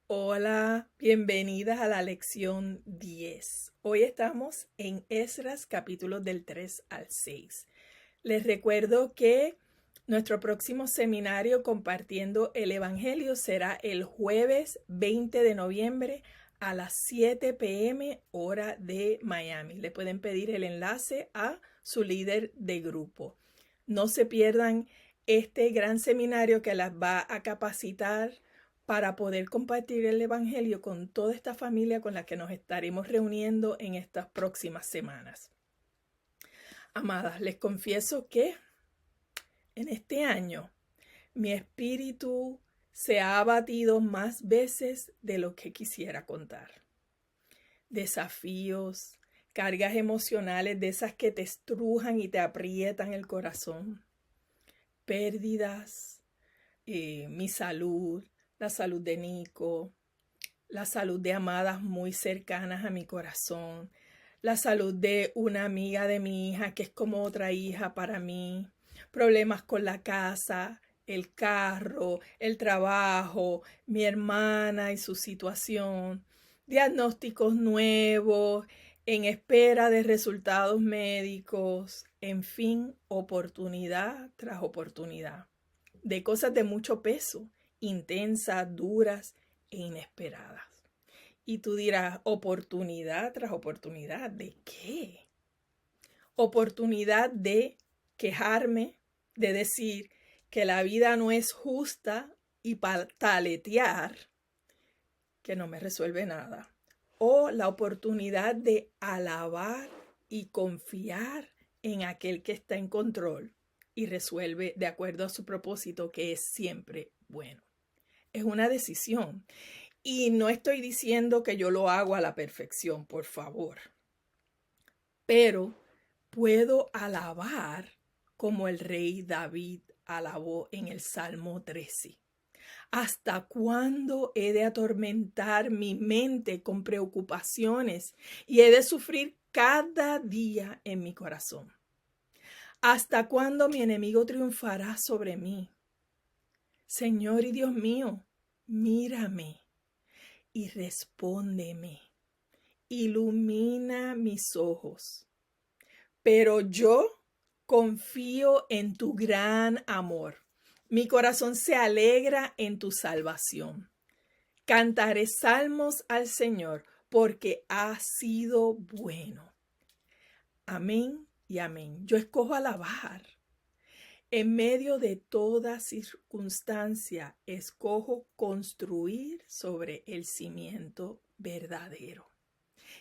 Hola, bienvenidas a la lección 10. Hoy estamos en Esdras capítulos del 3 al 6. Les recuerdo que nuestro próximo seminario compartiendo el Evangelio será el jueves 20 de noviembre a las 7 p.m. hora de Miami. Le pueden pedir el enlace a su líder de grupo. No se pierdan este gran seminario que las va a capacitar para poder compartir el Evangelio con toda esta familia con la que nos estaremos reuniendo en estas próximas semanas. Amadas, les confieso que en este año mi espíritu se ha abatido más veces de lo que quisiera contar. Desafíos, cargas emocionales de esas que te estrujan y te aprietan el corazón, pérdidas, mi salud, la salud de Nico, la salud de amadas muy cercanas a mi corazón, la salud de una amiga de mi hija que es como otra hija para mí, problemas con la casa, el carro, el trabajo, mi hermana y su situación, diagnósticos nuevos, en espera de resultados médicos, en fin, oportunidad tras oportunidad, de cosas de mucho peso, intensas, duras e inesperadas. Y tú dirás, oportunidad tras oportunidad, ¿de qué? Oportunidad de quejarme, de decir que la vida no es justa y pataletear, que no me resuelve nada. O la oportunidad de alabar y confiar en aquel que está en control y resuelve de acuerdo a su propósito, que es siempre bueno. Es una decisión. Y no estoy diciendo que yo lo hago a la perfección, por favor. Pero puedo alabar como el rey David alabó en el Salmo 13. ¿Hasta cuándo he de atormentar mi mente con preocupaciones y he de sufrir cada día en mi corazón? ¿Hasta cuándo mi enemigo triunfará sobre mí? Señor y Dios mío, mírame y respóndeme. Ilumina mis ojos. Pero yo confío en tu gran amor. Mi corazón se alegra en tu salvación. Cantaré salmos al Señor porque ha sido bueno. Amén y amén. Yo escojo alabar. En medio de toda circunstancia, escojo construir sobre el cimiento verdadero.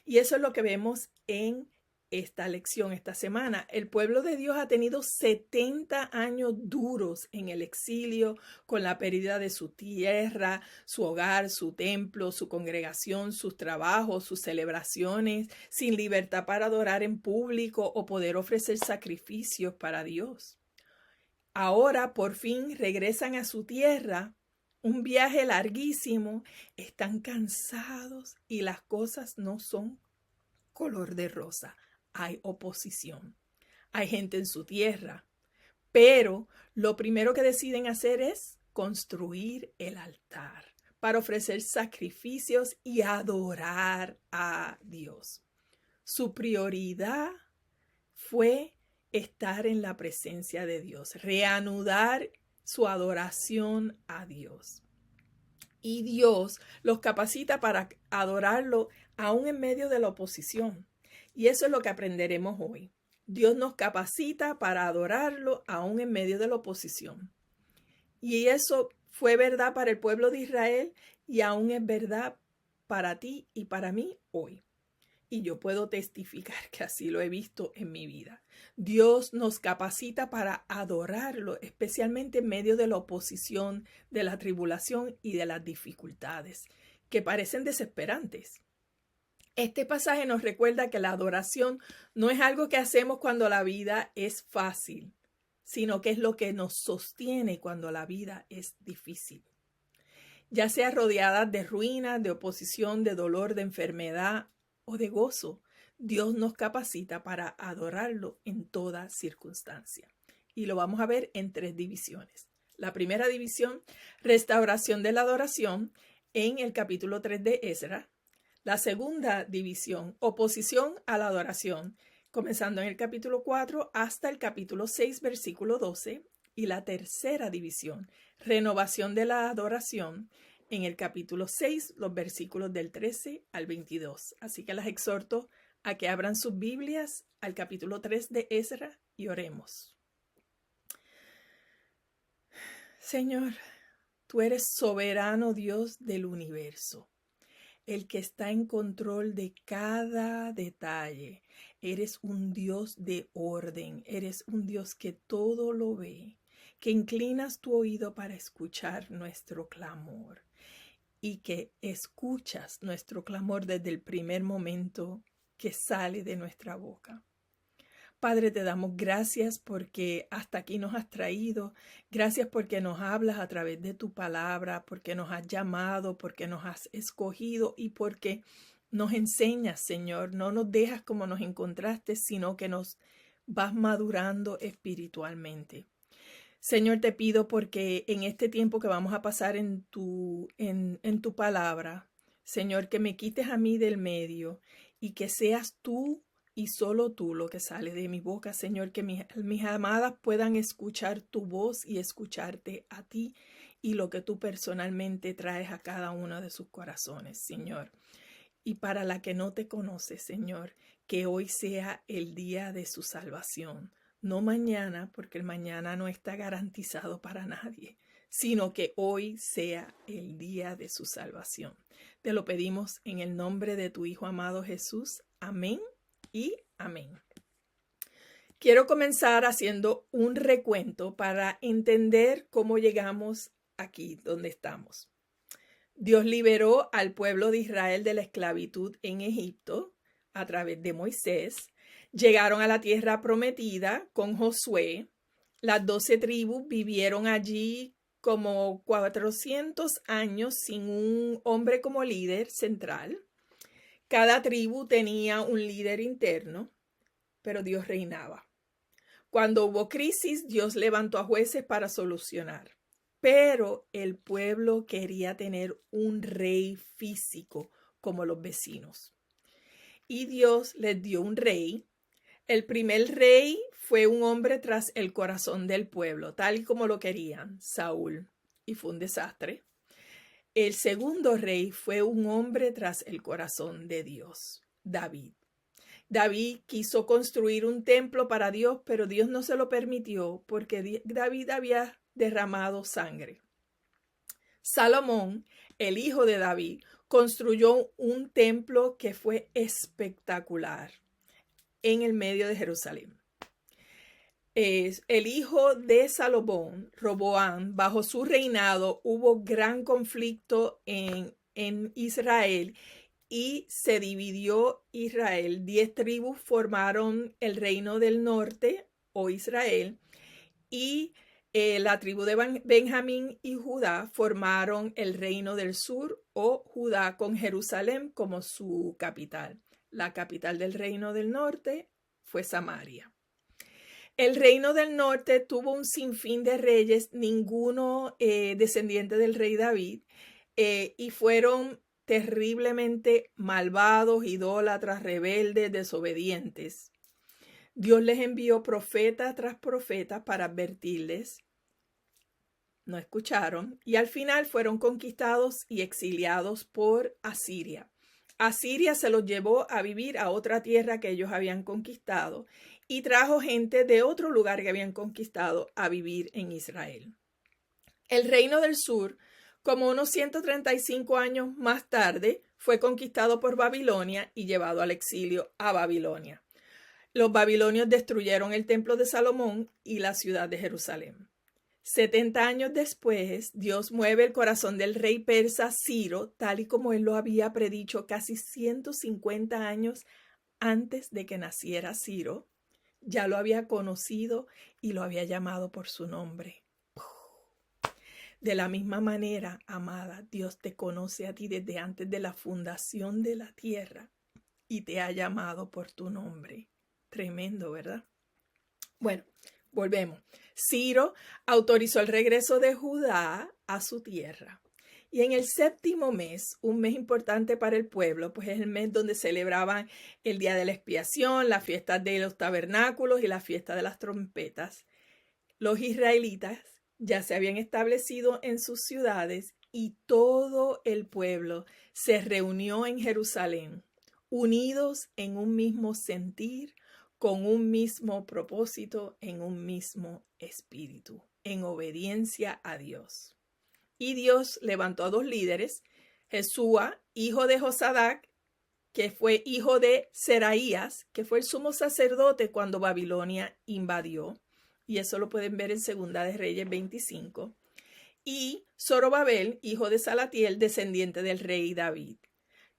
Y eso es lo que vemos en esta lección, esta semana. El pueblo de Dios ha tenido 70 años duros en el exilio, con la pérdida de su tierra, su hogar, su templo, su congregación, sus trabajos, sus celebraciones, sin libertad para adorar en público o poder ofrecer sacrificios para Dios. Ahora por fin regresan a su tierra, un viaje larguísimo, están cansados y las cosas no son color de rosa. Hay oposición, hay gente en su tierra, pero lo primero que deciden hacer es construir el altar para ofrecer sacrificios y adorar a Dios. Su prioridad fue estar en la presencia de Dios, reanudar su adoración a Dios. Y Dios los capacita para adorarlo aún en medio de la oposición. Y eso es lo que aprenderemos hoy. Dios nos capacita para adorarlo aún en medio de la oposición. Y eso fue verdad para el pueblo de Israel y aún es verdad para ti y para mí hoy. Y yo puedo testificar que así lo he visto en mi vida. Dios nos capacita para adorarlo, especialmente en medio de la oposición, de la tribulación y de las dificultades, que parecen desesperantes. Este pasaje nos recuerda que la adoración no es algo que hacemos cuando la vida es fácil, sino que es lo que nos sostiene cuando la vida es difícil. Ya sea rodeada de ruinas, de oposición, de dolor, de enfermedad o de gozo, Dios nos capacita para adorarlo en toda circunstancia. Y lo vamos a ver en 3 divisiones. La primera división, restauración de la adoración. en el capítulo 3 de Ezra. La segunda división, oposición a la adoración, comenzando en el capítulo 4 hasta el capítulo 6, versículo 12. Y la tercera división, renovación de la adoración, en el capítulo 6, los versículos del 13 al 22. Así que las exhorto a que abran sus Biblias al capítulo 3 de Ezra y oremos. Señor, tú eres soberano Dios del universo, el que está en control de cada detalle. Eres un Dios de orden, eres un Dios que todo lo ve, que inclinas tu oído para escuchar nuestro clamor y que escuchas nuestro clamor desde el primer momento que sale de nuestra boca. Padre, te damos gracias porque hasta aquí nos has traído. Gracias porque nos hablas a través de tu palabra, porque nos has llamado, porque nos has escogido y porque nos enseñas, Señor. No nos dejas como nos encontraste, sino que nos vas madurando espiritualmente. Señor, te pido porque en este tiempo que vamos a pasar en tu palabra, Señor, que me quites a mí del medio y que seas tú y solo tú lo que sale de mi boca, Señor, que mis amadas puedan escuchar tu voz y escucharte a ti y lo que tú personalmente traes a cada uno de sus corazones, Señor. Y para la que no te conoce, Señor, que hoy sea el día de su salvación. No mañana, porque el mañana no está garantizado para nadie, sino que hoy sea el día de su salvación. Te lo pedimos en el nombre de tu Hijo amado Jesús. Amén y amén. Quiero comenzar haciendo un recuento para entender cómo llegamos aquí donde estamos. Dios liberó al pueblo de Israel de la esclavitud en Egipto a través de Moisés. Llegaron a la tierra prometida con Josué. Las 12 tribus vivieron allí como 400 años sin un hombre como líder central. Cada tribu tenía un líder interno, pero Dios reinaba. Cuando hubo crisis, Dios levantó a jueces para solucionar. Pero el pueblo quería tener un rey físico como los vecinos. Y Dios les dio un rey. El primer rey fue un hombre tras el corazón del pueblo, tal y como lo querían, Saúl, y fue un desastre. El segundo rey fue un hombre tras el corazón de Dios, David. David quiso construir un templo para Dios, pero Dios no se lo permitió porque David había derramado sangre. Salomón, el hijo de David, construyó un templo que fue espectacular en el medio de Jerusalén. El hijo de Salomón, Roboam, bajo su reinado hubo gran conflicto en Israel y se dividió Israel. 10 tribus formaron el reino del norte o Israel y la tribu de Benjamín y Judá formaron el reino del sur o Judá con Jerusalén como su capital. La capital del reino del norte fue Samaria. El reino del norte tuvo un sinfín de reyes, ninguno descendiente del rey David, y fueron terriblemente malvados, idólatras, rebeldes, desobedientes. Dios les envió profeta tras profeta para advertirles. No escucharon y al final fueron conquistados y exiliados por Asiria. Asiria se los llevó a vivir a otra tierra que ellos habían conquistado y trajo gente de otro lugar que habían conquistado a vivir en Israel. El reino del sur, como unos 135 años más tarde, fue conquistado por Babilonia y llevado al exilio a Babilonia. Los babilonios destruyeron el templo de Salomón y la ciudad de Jerusalén. 70 años después, Dios mueve el corazón del rey persa Ciro, tal y como él lo había predicho casi 150 años antes de que naciera Ciro. Ya lo había conocido y lo había llamado por su nombre. De la misma manera, amada, Dios te conoce a ti desde antes de la fundación de la tierra y te ha llamado por tu nombre. Tremendo, ¿verdad? Bueno, volvemos. Ciro autorizó el regreso de Judá a su tierra Y en el séptimo mes, un mes importante para el pueblo, pues es el mes donde celebraban el día de la expiación, la fiesta de los tabernáculos y la fiesta de las trompetas. Los israelitas ya se habían establecido en sus ciudades y todo el pueblo se reunió en Jerusalén, unidos en un mismo sentir, con un mismo propósito, en un mismo espíritu, en obediencia a Dios. Y Dios levantó a dos líderes, Jesúa, hijo de Josadac, que fue hijo de Seraías, que fue el sumo sacerdote cuando Babilonia invadió, y eso lo pueden ver en Segunda de Reyes 25, y Zorobabel, hijo de Salatiel, descendiente del rey David,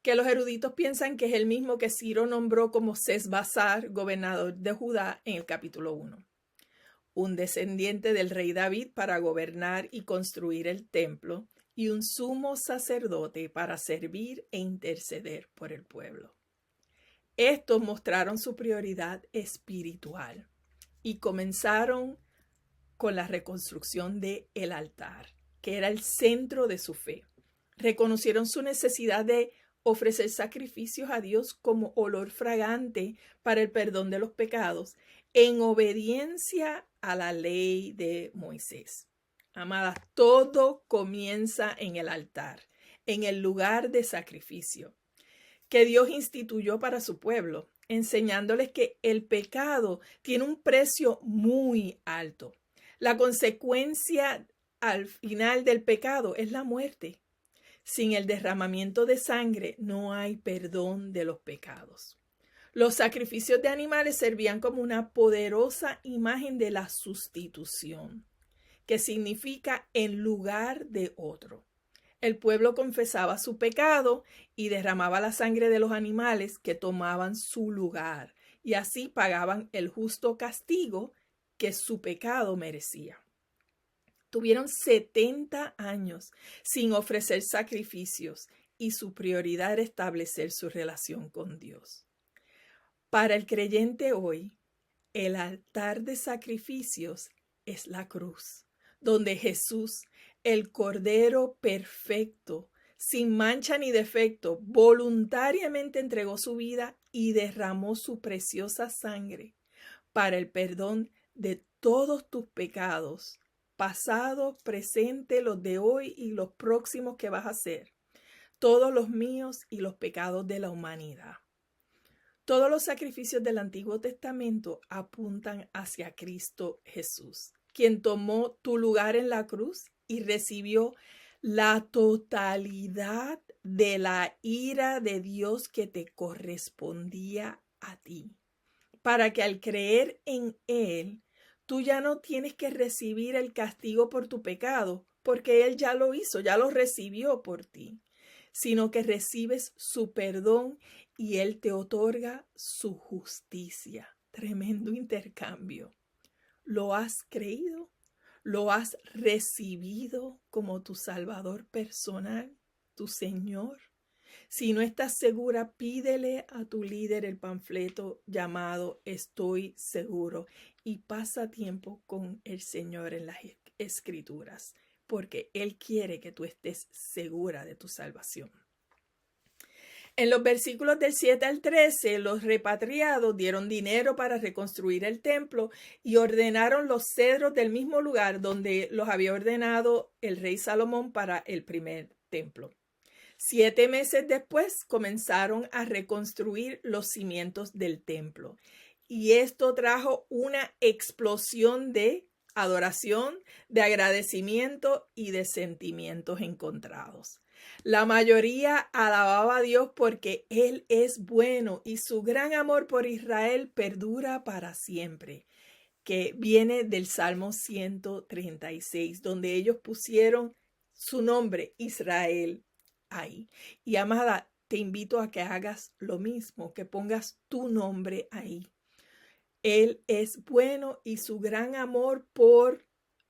que los eruditos piensan que es el mismo que Ciro nombró como Sesbazar, gobernador de Judá, en el capítulo 1. Un descendiente del rey David para gobernar y construir el templo, y un sumo sacerdote para servir e interceder por el pueblo. Estos mostraron su prioridad espiritual y comenzaron con la reconstrucción del altar, que era el centro de su fe. Reconocieron su necesidad de ofrecer sacrificios a Dios como olor fragante para el perdón de los pecados, en obediencia a la ley de Moisés. Amadas, todo comienza en el altar, en el lugar de sacrificio que Dios instituyó para su pueblo, enseñándoles que el pecado tiene un precio muy alto. La consecuencia al final del pecado es la muerte. Sin el derramamiento de sangre no hay perdón de los pecados. Los sacrificios de animales servían como una poderosa imagen de la sustitución, que significa en lugar de otro. El pueblo confesaba su pecado y derramaba la sangre de los animales que tomaban su lugar, y así pagaban el justo castigo que su pecado merecía. Tuvieron 70 años sin ofrecer sacrificios y su prioridad era establecer su relación con Dios. Para el creyente hoy, el altar de sacrificios es la cruz, donde Jesús, el Cordero perfecto, sin mancha ni defecto, voluntariamente entregó su vida y derramó su preciosa sangre para el perdón de todos tus pecados, pasados, presentes, los de hoy y los próximos que vas a hacer, todos los míos y los pecados de la humanidad. Todos los sacrificios del Antiguo Testamento apuntan hacia Cristo Jesús, quien tomó tu lugar en la cruz y recibió la totalidad de la ira de Dios que te correspondía a ti, para que al creer en Él, tú ya no tienes que recibir el castigo por tu pecado, porque Él ya lo hizo, ya lo recibió por ti, sino que recibes su perdón y Él te otorga su justicia. Tremendo intercambio. ¿Lo has creído? ¿Lo has recibido como tu Salvador personal, tu Señor? Si no estás segura, pídele a tu líder el panfleto llamado Estoy Seguro y pasa tiempo con el Señor en las Escrituras, porque Él quiere que tú estés segura de tu salvación. En los versículos del 7 al 13, los repatriados dieron dinero para reconstruir el templo y ordenaron los cedros del mismo lugar donde los había ordenado el rey Salomón para el primer templo. 7 meses después comenzaron a reconstruir los cimientos del templo y esto trajo una explosión de adoración, de agradecimiento y de sentimientos encontrados. La mayoría alababa a Dios porque Él es bueno y su gran amor por Israel perdura para siempre, que viene del Salmo 136, donde ellos pusieron su nombre, Israel, ahí. Y amada, te invito a que hagas lo mismo, que pongas tu nombre ahí. Él es bueno y su gran amor por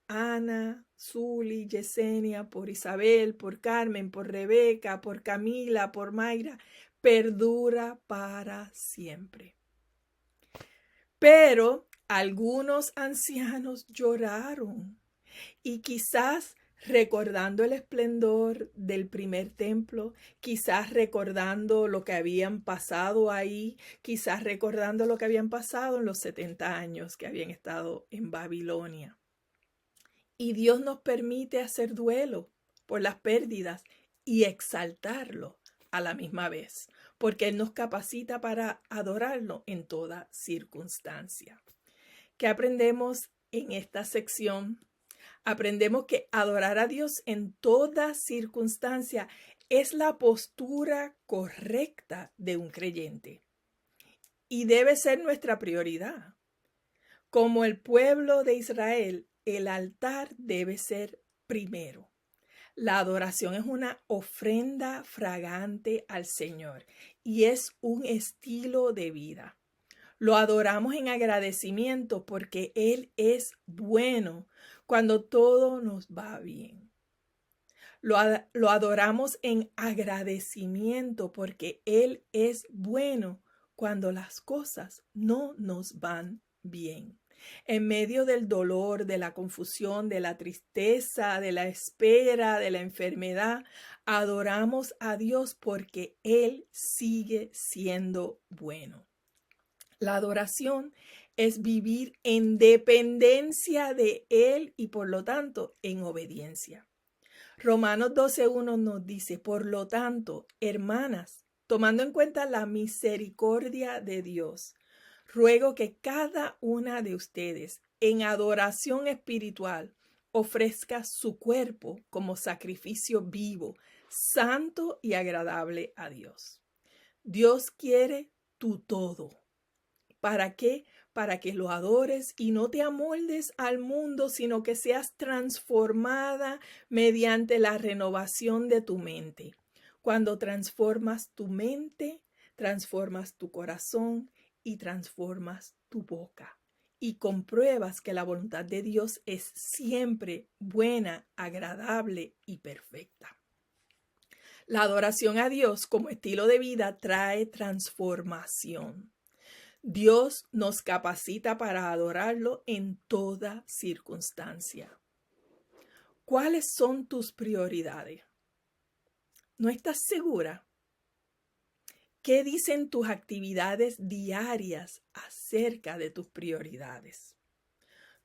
Ana, Zuli, Yesenia, por Isabel, por Carmen, por Rebeca, por Camila, por Mayra, perdura para siempre. Pero algunos ancianos lloraron y quizás recordando el esplendor del primer templo, quizás recordando lo que habían pasado ahí, quizás recordando lo que habían pasado en los 70 años que habían estado en Babilonia. Y Dios nos permite hacer duelo por las pérdidas y exaltarlo a la misma vez, porque Él nos capacita para adorarlo en toda circunstancia. ¿Qué aprendemos en esta sección? Aprendemos que adorar a Dios en toda circunstancia es la postura correcta de un creyente y debe ser nuestra prioridad. Como el pueblo de Israel, el altar debe ser primero. La adoración es una ofrenda fragante al Señor y es un estilo de vida. Lo adoramos en agradecimiento porque Él es bueno cuando todo nos va bien. Lo adoramos en agradecimiento porque Él es bueno cuando las cosas no nos van bien. En medio del dolor, de la confusión, de la tristeza, de la espera, de la enfermedad, adoramos a Dios porque Él sigue siendo bueno. La adoración es vivir en dependencia de Él y por lo tanto en obediencia. Romanos 12:1 nos dice, por lo tanto, hermanas, tomando en cuenta la misericordia de Dios, ruego que cada una de ustedes en adoración espiritual ofrezca su cuerpo como sacrificio vivo, santo y agradable a Dios. Dios quiere tu todo. ¿Para qué? Para que lo adores y no te amoldes al mundo, sino que seas transformada mediante la renovación de tu mente. Cuando transformas tu mente, transformas tu corazón y transformas tu boca. Y compruebas que la voluntad de Dios es siempre buena, agradable y perfecta. La adoración a Dios como estilo de vida trae transformación. Dios nos capacita para adorarlo en toda circunstancia. ¿Cuáles son tus prioridades? ¿No estás segura? ¿Qué dicen tus actividades diarias acerca de tus prioridades?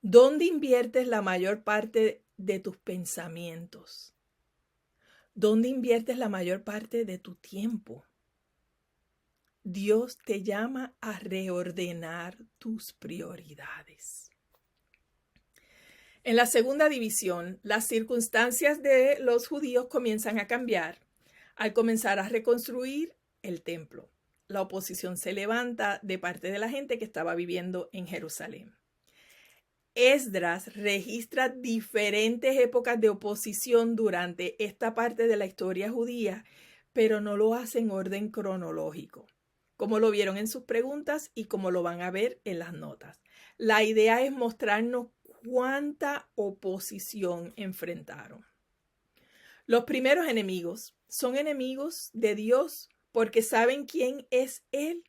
¿Dónde inviertes la mayor parte de tus pensamientos? ¿Dónde inviertes la mayor parte de tu tiempo? Dios te llama a reordenar tus prioridades. En la segunda división, las circunstancias de los judíos comienzan a cambiar al comenzar a reconstruir el templo. La oposición se levanta de parte de la gente que estaba viviendo en Jerusalén. Esdras registra diferentes épocas de oposición durante esta parte de la historia judía, pero no lo hace en orden cronológico, como lo vieron en sus preguntas y como lo van a ver en las notas. La idea es mostrarnos cuánta oposición enfrentaron. Los primeros enemigos son enemigos de Dios porque saben quién es Él,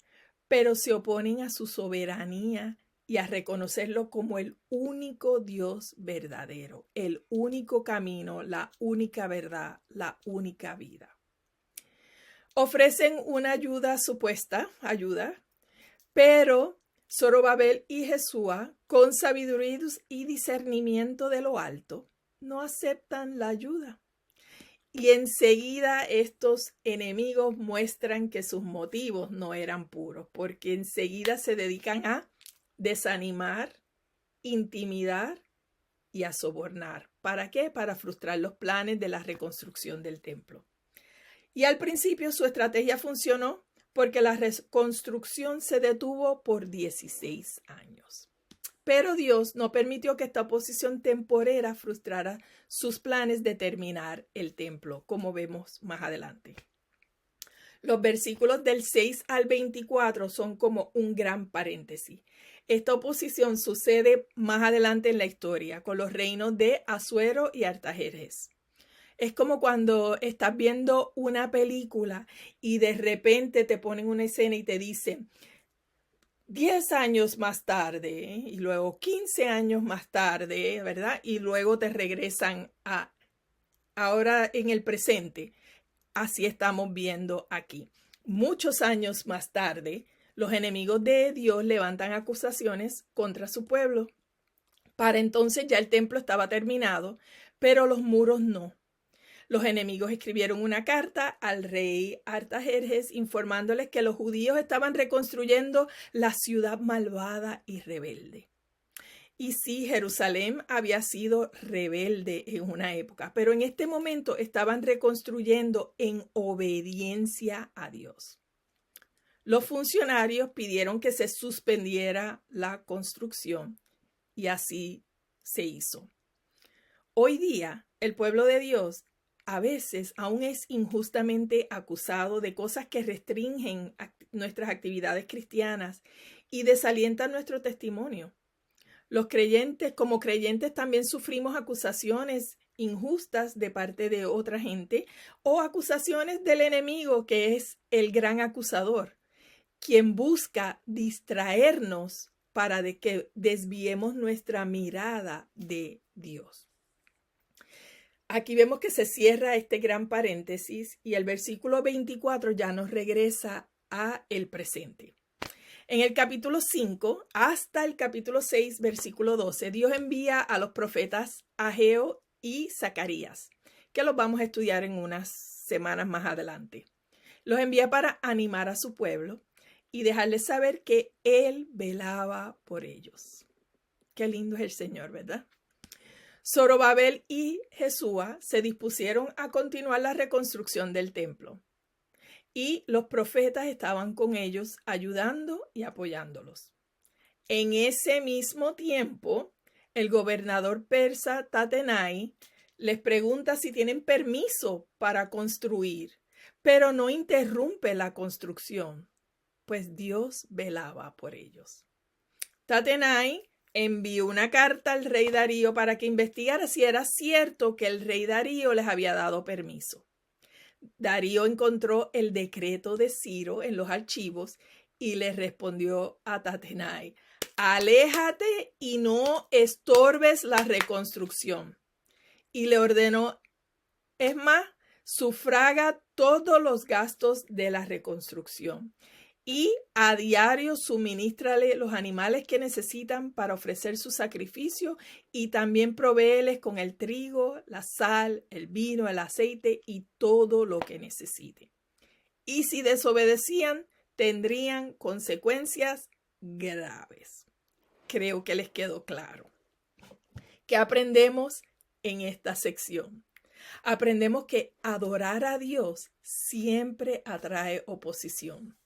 pero se oponen a su soberanía y a reconocerlo como el único Dios verdadero, el único camino, la única verdad, la única vida. Ofrecen una supuesta ayuda, pero Zorobabel y Jesúa, con sabiduría y discernimiento de lo alto, no aceptan la ayuda. Y enseguida estos enemigos muestran que sus motivos no eran puros, porque enseguida se dedican a desanimar, intimidar y a sobornar. ¿Para qué? Para frustrar los planes de la reconstrucción del templo. Y al principio su estrategia funcionó porque la reconstrucción se detuvo por 16 años. Pero Dios no permitió que esta oposición temporera frustrara sus planes de terminar el templo, como vemos más adelante. Los versículos del 6 al 24 son como un gran paréntesis. Esta oposición sucede más adelante en la historia, con los reinos de Asuero y Artajerjes. Es como cuando estás viendo una película y de repente te ponen una escena y te dicen 10 años más tarde y luego 15 años más tarde, ¿verdad? Y luego te regresan a ahora en el presente. Así estamos viendo aquí. Muchos años más tarde, los enemigos de Dios levantan acusaciones contra su pueblo. Para entonces ya el templo estaba terminado, pero los muros no. Los enemigos escribieron una carta al rey Artajerjes informándoles que los judíos estaban reconstruyendo la ciudad malvada y rebelde. Y sí, Jerusalén había sido rebelde en una época, pero en este momento estaban reconstruyendo en obediencia a Dios. Los funcionarios pidieron que se suspendiera la construcción y así se hizo. Hoy día, el pueblo de Dios a veces aún es injustamente acusado de cosas que restringen nuestras actividades cristianas y desalientan nuestro testimonio. Los creyentes, como creyentes, también sufrimos acusaciones injustas de parte de otra gente o acusaciones del enemigo, que es el gran acusador, quien busca distraernos para que desviemos nuestra mirada de Dios. Aquí vemos que se cierra este gran paréntesis y el versículo 24 ya nos regresa a el presente. En el capítulo 5 hasta el capítulo 6, versículo 12, Dios envía a los profetas Ageo y Zacarías, que los vamos a estudiar en unas semanas más adelante. Los envía para animar a su pueblo y dejarles saber que Él velaba por ellos. Qué lindo es el Señor, ¿verdad? Zorobabel y Jesúa se dispusieron a continuar la reconstrucción del templo. Y los profetas estaban con ellos ayudando y apoyándolos. En ese mismo tiempo, el gobernador persa Tatenai les pregunta si tienen permiso para construir, pero no interrumpe la construcción, pues Dios velaba por ellos. Tatenai envió una carta al rey Darío para que investigara si era cierto que el rey Darío les había dado permiso. Darío encontró el decreto de Ciro en los archivos y le respondió a Tatenai: aléjate y no estorbes la reconstrucción. Y le ordenó, es más, sufraga todos los gastos de la reconstrucción y a diario suministrale los animales que necesitan para ofrecer su sacrificio y también provéeles con el trigo, la sal, el vino, el aceite y todo lo que necesite. Y si desobedecían, tendrían consecuencias graves. Creo que les quedó claro. ¿Qué aprendemos en esta sección? Aprendemos que adorar a Dios siempre atrae oposición.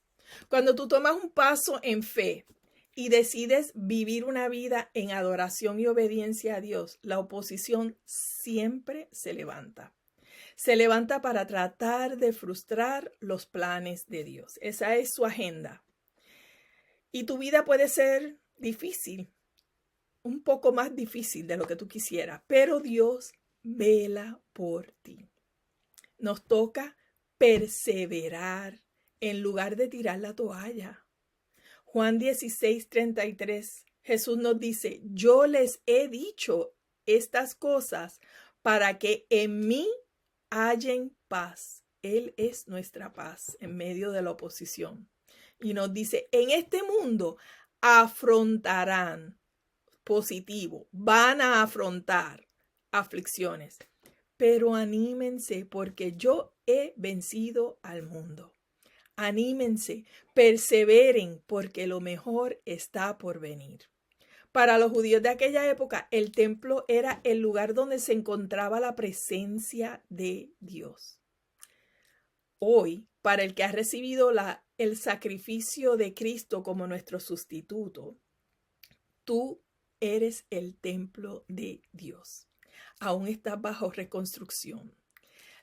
Cuando tú tomas un paso en fe y decides vivir una vida en adoración y obediencia a Dios, la oposición siempre se levanta. Se levanta para tratar de frustrar los planes de Dios. Esa es su agenda. Y tu vida puede ser difícil, un poco más difícil de lo que tú quisieras, pero Dios vela por ti. Nos toca perseverar en lugar de tirar la toalla. Juan 16:33, Jesús nos dice, yo les he dicho estas cosas para que en mí hallen paz. Él es nuestra paz en medio de la oposición. Y nos dice, en este mundo afrontarán, positivo, van a afrontar aflicciones, pero anímense porque yo he vencido al mundo. Anímense, perseveren porque lo mejor está por venir. Para los judíos de aquella época, el templo era el lugar donde se encontraba la presencia de Dios. Hoy, para el que ha recibido el sacrificio de Cristo como nuestro sustituto, tú eres el templo de Dios. Aún estás bajo reconstrucción.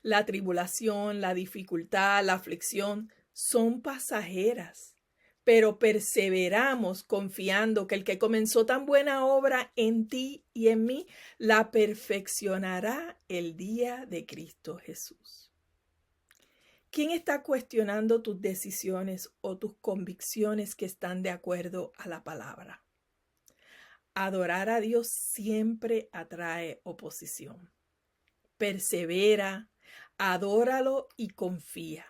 La tribulación, la dificultad, la aflicción son pasajeras, pero perseveramos confiando que el que comenzó tan buena obra en ti y en mí, la perfeccionará el día de Cristo Jesús. ¿Quién está cuestionando tus decisiones o tus convicciones que están de acuerdo a la palabra? Adorar a Dios siempre atrae oposición. Persevera, adóralo y confía.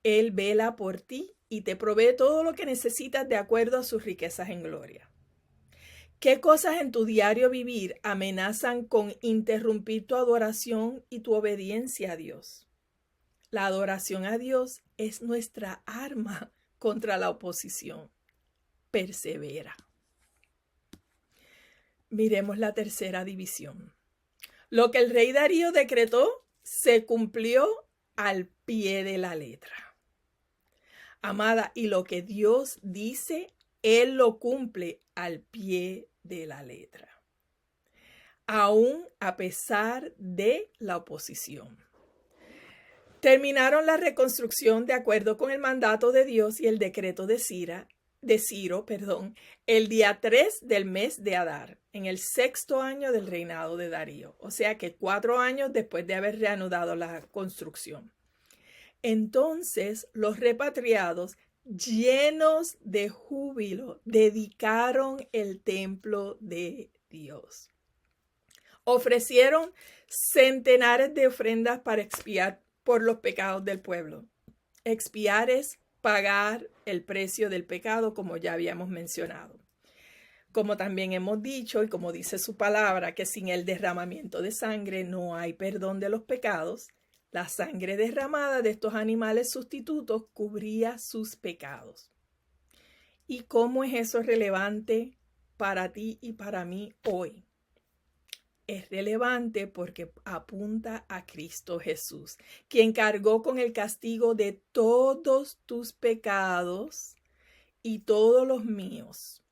Él vela por ti y te provee todo lo que necesitas de acuerdo a sus riquezas en gloria. ¿Qué cosas en tu diario vivir amenazan con interrumpir tu adoración y tu obediencia a Dios? La adoración a Dios es nuestra arma contra la oposición. Persevera. Miremos la tercera división. Lo que el rey Darío decretó se cumplió al pie de la letra. Amada, y lo que Dios dice, Él lo cumple al pie de la letra, aún a pesar de la oposición. Terminaron la reconstrucción de acuerdo con el mandato de Dios y el decreto de Ciro, el día 3 del mes de Adar, en el 6º año del reinado de Darío, o sea que 4 años después de haber reanudado la construcción. Entonces los repatriados, llenos de júbilo, dedicaron el templo de Dios. Ofrecieron centenares de ofrendas para expiar por los pecados del pueblo. Expiar es pagar el precio del pecado, como ya habíamos mencionado. Como también hemos dicho, y como dice su palabra, que sin el derramamiento de sangre no hay perdón de los pecados, la sangre derramada de estos animales sustitutos cubría sus pecados. ¿Y cómo es eso relevante para ti y para mí hoy? Es relevante porque apunta a Cristo Jesús, quien cargó con el castigo de todos tus pecados y todos los míos.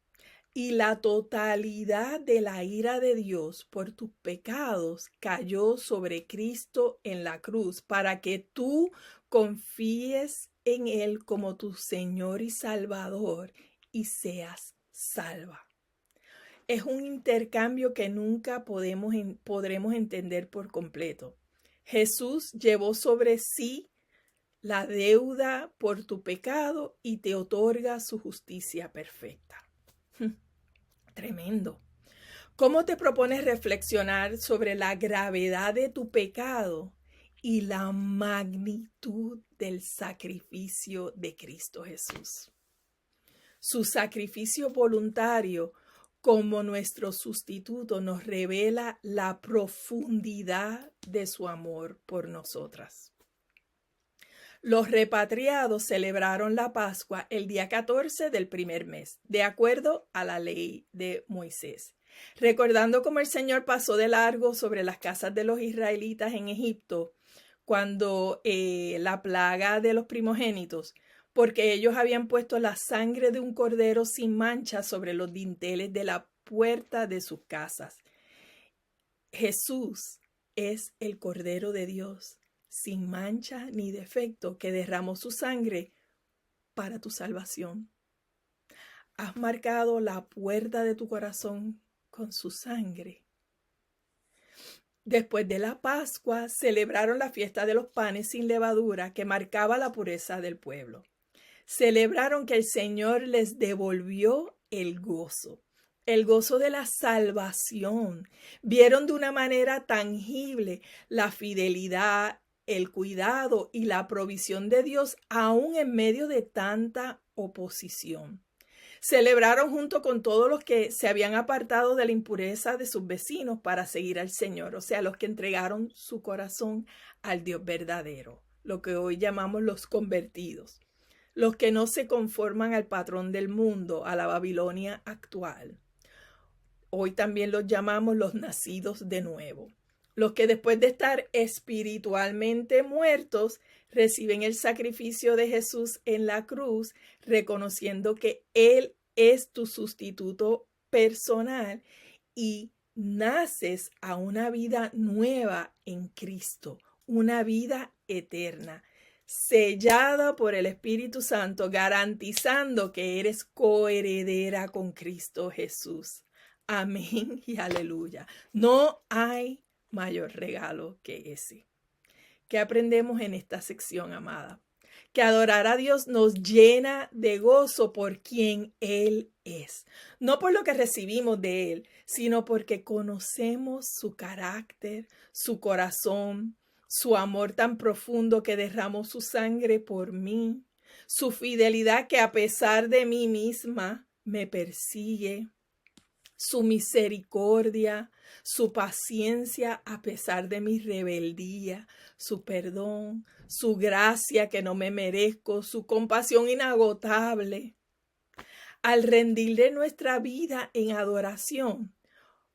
Y la totalidad de la ira de Dios por tus pecados cayó sobre Cristo en la cruz para que tú confíes en Él como tu Señor y Salvador y seas salva. Es un intercambio que nunca podremos entender por completo. Jesús llevó sobre sí la deuda por tu pecado y te otorga su justicia perfecta. Tremendo. ¿Cómo te propones reflexionar sobre la gravedad de tu pecado y la magnitud del sacrificio de Cristo Jesús? Su sacrificio voluntario como nuestro sustituto nos revela la profundidad de su amor por nosotras. Los repatriados celebraron la Pascua el día 14 del primer mes, de acuerdo a la ley de Moisés, recordando cómo el Señor pasó de largo sobre las casas de los israelitas en Egipto cuando la plaga de los primogénitos, porque ellos habían puesto la sangre de un cordero sin mancha sobre los dinteles de la puerta de sus casas. Jesús es el Cordero de Dios, sin mancha ni defecto, que derramó su sangre para tu salvación. ¿Has marcado la puerta de tu corazón con su sangre? Después de la Pascua, celebraron la fiesta de los panes sin levadura, que marcaba la pureza del pueblo. Celebraron que el Señor les devolvió el gozo de la salvación. Vieron de una manera tangible la fidelidad, el cuidado y la provisión de Dios, aún en medio de tanta oposición. Celebraron junto con todos los que se habían apartado de la impureza de sus vecinos para seguir al Señor, o sea, los que entregaron su corazón al Dios verdadero, lo que hoy llamamos los convertidos. Los que no se conforman al patrón del mundo, a la Babilonia actual. Hoy también los llamamos los nacidos de nuevo. Los que después de estar espiritualmente muertos, reciben el sacrificio de Jesús en la cruz, reconociendo que Él es tu sustituto personal y naces a una vida nueva en Cristo, una vida eterna, sellada por el Espíritu Santo, garantizando que eres coheredera con Cristo Jesús. Amén y aleluya. No hay mayor regalo que ese. ¿Qué aprendemos en esta sección, amada? que adorar a Dios nos llena de gozo por quien Él es. No por lo que recibimos de Él, sino porque conocemos su carácter, su corazón, su amor tan profundo que derramó su sangre por mí, su fidelidad que a pesar de mí misma me persigue, su misericordia, su paciencia a pesar de mi rebeldía, su perdón, su gracia que no me merezco, su compasión inagotable. Al rendirle nuestra vida en adoración,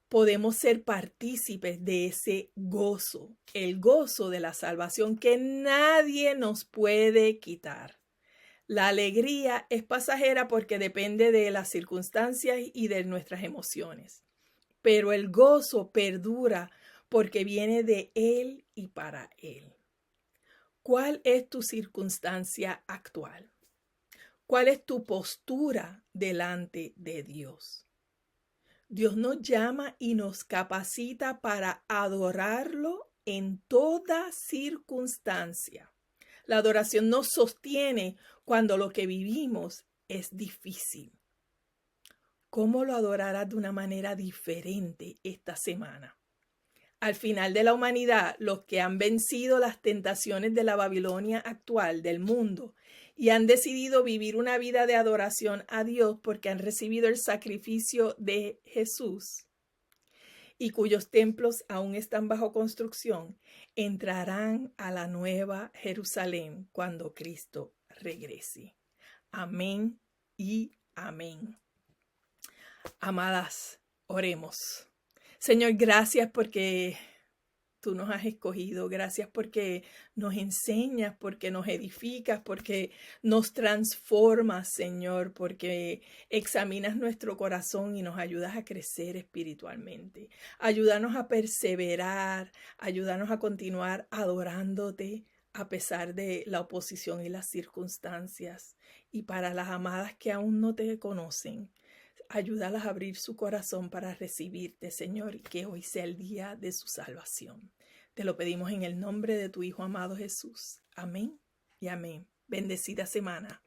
podemos ser partícipes de ese gozo, el gozo de la salvación que nadie nos puede quitar. La alegría es pasajera porque depende de las circunstancias y de nuestras emociones, pero el gozo perdura porque viene de Él y para Él. ¿Cuál es tu circunstancia actual? ¿Cuál es tu postura delante de Dios? Dios nos llama y nos capacita para adorarlo en toda circunstancia. La adoración nos sostiene cuando lo que vivimos es difícil. ¿Cómo lo adorarás de una manera diferente esta semana? Al final de la humanidad, los que han vencido las tentaciones de la Babilonia actual, del mundo, y han decidido vivir una vida de adoración a Dios porque han recibido el sacrificio de Jesús y cuyos templos aún están bajo construcción, entrarán a la nueva Jerusalén cuando Cristo regrese. Amén y amén. Amadas, oremos. Señor, gracias porque tú nos has escogido. Gracias porque nos enseñas, porque nos edificas, porque nos transformas, Señor, porque examinas nuestro corazón y nos ayudas a crecer espiritualmente. Ayúdanos a perseverar, ayúdanos a continuar adorándote a pesar de la oposición y las circunstancias. Y para las amadas que aún no te conocen, ayúdalas a abrir su corazón para recibirte, Señor, y que hoy sea el día de su salvación. Te lo pedimos en el nombre de tu Hijo amado Jesús. Amén y amén. Bendecida semana.